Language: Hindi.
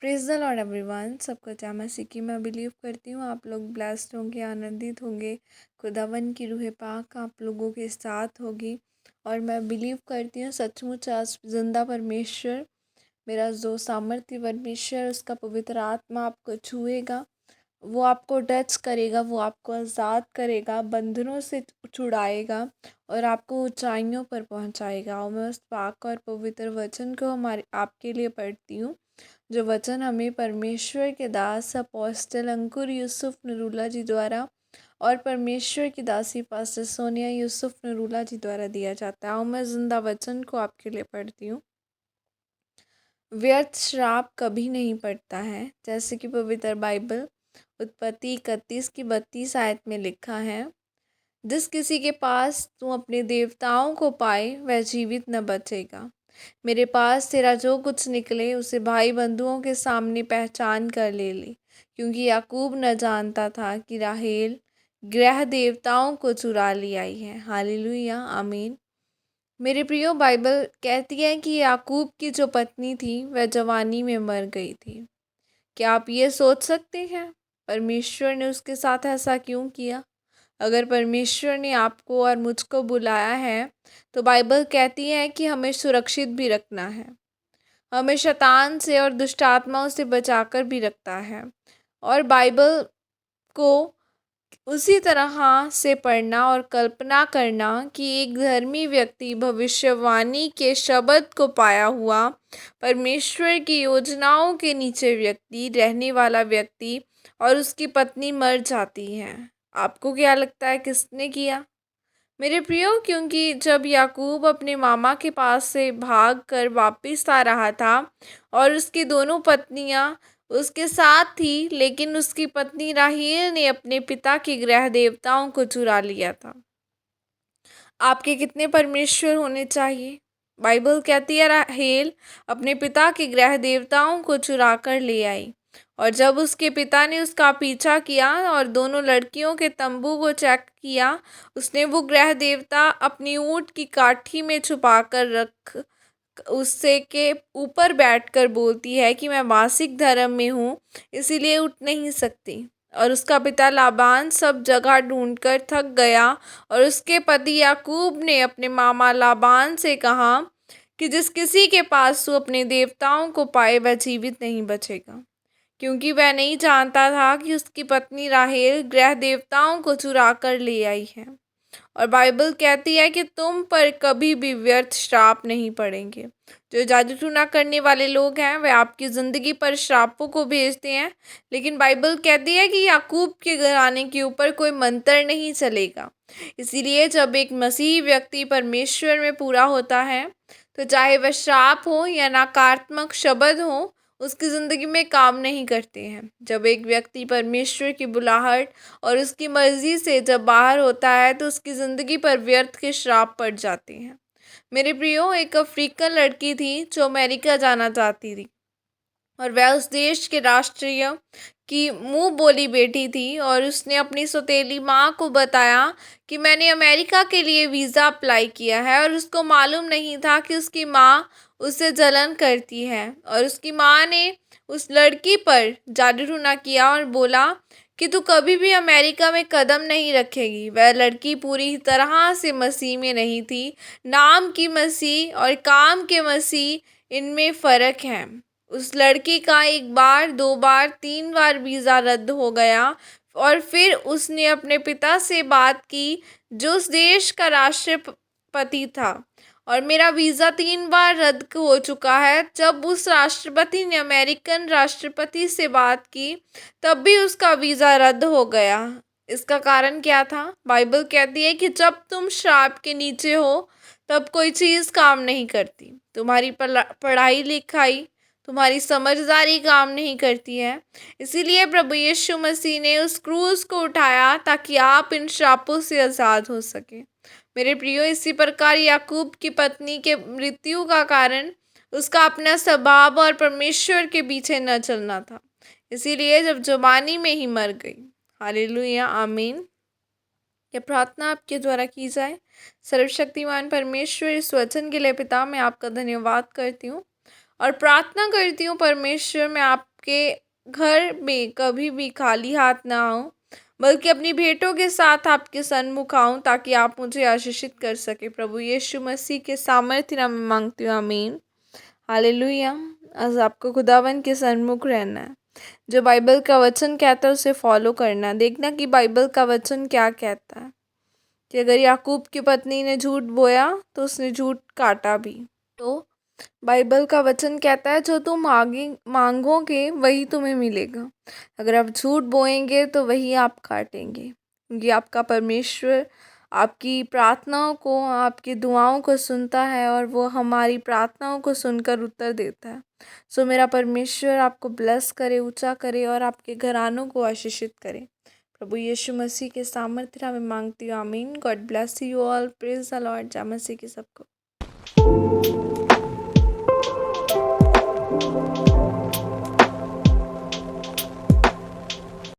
Praise the Lord everyone. सबको जय मसीह की। मैं बिलीव करती हूँ आप लोग ब्लेस्ड होंगे, आनंदित होंगे। खुदावन की रूह पाक आप लोगों के साथ होगी। और मैं बिलीव करती हूँ सचमुच आज जिंदा परमेश्वर, मेरा जो सामर्थ्य परमेश्वर, उसका पवित्र आत्मा आपको छुएगा। वो आपको टच करेगा, वो आपको आज़ाद करेगा, बंधनों से छुड़ाएगा और आपको ऊंचाइयों पर पहुंचाएगा। और मैं उस पाक और पवित्र वचन को हमारे आपके लिए पढ़ती हूँ, जो वचन हमें परमेश्वर के दास अपोस्टल अंकुर यूसुफ नरूला जी द्वारा और परमेश्वर की दासी पास्टर सोनिया यूसुफ नरूला जी द्वारा दिया जाता है। और मैं जिंदा वचन को आपके लिए पढ़ती हूँ। व्यर्थ श्राप कभी नहीं पड़ता है, जैसे कि पवित्र बाइबल उत्पत्ति 31 की 32 आयत में लिखा है, जिस किसी के पास तू अपने देवताओं को पाए वह जीवित न बचेगा। मेरे पास तेरा जो कुछ निकले उसे भाई बंधुओं के सामने पहचान कर ले क्योंकि याकूब न जानता था कि राहेल ग्रह देवताओं को चुरा ली आई है। हालेलुया, आमीन। मेरे प्रियो, बाइबल कहती है कि याकूब की जो पत्नी थी वह जवानी में मर गई थी। क्या आप ये सोच सकते हैं परमेश्वर ने उसके साथ ऐसा क्यों किया? अगर परमेश्वर ने आपको और मुझको बुलाया है तो बाइबल कहती है कि हमें सुरक्षित भी रखना है, हमें शैतान से और दुष्ट आत्माओं से बचाकर भी रखता है। और बाइबल को उसी तरह से पढ़ना और कल्पना करना कि एक धर्मी व्यक्ति भविष्यवाणी के शब्द को पाया हुआ, परमेश्वर की योजनाओं के नीचे व्यक्ति रहने वाला व्यक्ति और उसकी पत्नी मर जाती है। आपको क्या लगता है किसने किया? मेरे प्रियो, क्योंकि जब याकूब अपने मामा के पास से भाग कर वापिस आ रहा था और उसकी दोनों पत्नियां उसके साथ थी, लेकिन उसकी पत्नी राहेल ने अपने पिता के ग्रह देवताओं को चुरा लिया था। आपके कितने परमेश्वर होने चाहिए? बाइबल कहती है राहेल अपने पिता के ग्रह देवताओं को चुरा कर ले आई, और जब उसके पिता ने उसका पीछा किया और दोनों लड़कियों के तंबू को चेक किया, उसने वो ग्रह देवता अपनी ऊँट की काठी में छुपा कर रख उससे के ऊपर बैठकर बोलती है कि मैं मासिक धर्म में हूँ, इसीलिए उठ नहीं सकती। और उसका पिता लाबान सब जगह ढूंढकर थक गया और उसके पति याकूब ने अपने मामा लाबान से कहा कि जिस किसी के पास तू अपने देवताओं को पाए वह जीवित नहीं बचेगा, क्योंकि वह नहीं जानता था कि उसकी पत्नी राहेल ग्रह देवताओं को चुरा कर ले आई है। और बाइबल कहती है कि तुम पर कभी भी व्यर्थ श्राप नहीं पड़ेंगे। जो जादू टूना करने वाले लोग हैं वे आपकी ज़िंदगी पर श्रापों को भेजते हैं, लेकिन बाइबल कहती है कि याकूब के घराने के ऊपर कोई मंत्र नहीं चलेगा। इसीलिए जब एक मसीही व्यक्ति परमेश्वर में पूरा होता है तो चाहे वह श्राप हो या नकारात्मक शब्द हो, उसकी ज़िंदगी में काम नहीं करते हैं। जब एक व्यक्ति परमेश्वर की बुलाहट और उसकी मर्ज़ी से जब बाहर होता है तो उसकी ज़िंदगी पर व्यर्थ के श्राप पड़ जाते हैं। मेरे प्रियो, एक अफ्रीकन लड़की थी जो अमेरिका जाना चाहती थी और वह उस देश के राष्ट्रीय की मुंह बोली बेटी थी, और उसने अपनी सौतेली माँ को बताया कि मैंने अमेरिका के लिए वीज़ा अप्लाई किया है, और उसको मालूम नहीं था कि उसकी माँ उससे जलन करती है। और उसकी माँ ने उस लड़की पर जादू टूना किया और बोला कि तू कभी भी अमेरिका में कदम नहीं रखेगी। वह लड़की पूरी तरह से मसीह में नहीं थी। नाम की मसीह और काम के मसीह, इनमें फ़र्क है। उस लड़की का 1 बार 2 बार 3 बार वीज़ा रद्द हो गया, और फिर उसने अपने पिता से बात की जो उस देश का राष्ट्रपति था, और मेरा वीज़ा 3 बार रद्द हो चुका है। जब उस राष्ट्रपति ने अमेरिकन राष्ट्रपति से बात की तब भी उसका वीज़ा रद्द हो गया। इसका कारण क्या था? बाइबल कहती है कि जब तुम श्राप के नीचे हो तब कोई चीज़ काम नहीं करती। तुम्हारी पढ़ाई लिखाई, तुम्हारी समझदारी काम नहीं करती है। इसीलिए प्रभु यीशु मसीह ने उस क्रूस को उठाया ताकि आप इन श्रापों से आज़ाद हो सके। मेरे प्रियो, इसी प्रकार याकूब की पत्नी के मृत्यु का कारण उसका अपना स्वभाव और परमेश्वर के पीछे न चलना था, इसीलिए जब जवानी में ही मर गई। हालेलुया, आमीन। यह प्रार्थना आपके द्वारा की जाए। सर्वशक्तिमान परमेश्वर, इस वचन के लिए पिता मैं आपका धन्यवाद करती हूँ और प्रार्थना करती हूँ परमेश्वर, मैं आप आपके घर में कभी भी खाली हाथ ना आऊँ, बल्कि अपनी भेंटों के साथ आपके सन्मुख आऊँ, ताकि आप मुझे आशीषित कर सके। प्रभु यीशु मसीह के सामर्थ्य नाम में मांगती हूँ, आमीन। हालेलुया। आज आपको खुदावन के सन्मुख रहना है। जो बाइबल का वचन कहता है उसे फॉलो करना। देखना कि बाइबल का वचन क्या कहता है, कि अगर याकूब की पत्नी ने झूठ बोया तो उसने झूठ काटा भी। तो बाइबल का वचन कहता है जो तुम मांगोगे वही तुम्हें मिलेगा। अगर आप झूठ बोएंगे तो वही आप काटेंगे, क्योंकि आपका परमेश्वर आपकी प्रार्थनाओं को, आपकी दुआओं को सुनता है और वो हमारी प्रार्थनाओं को सुनकर उत्तर देता है। सो मेरा परमेश्वर आपको ब्लेस करे, ऊंचा करे और आपके घरानों को आशीषित करे। प्रभु यीशु मसीह के सामर्थ्य नाम में मांगती हूँ, आमीन। God bless you all. Praise the Lord. जय मसीह की सबको।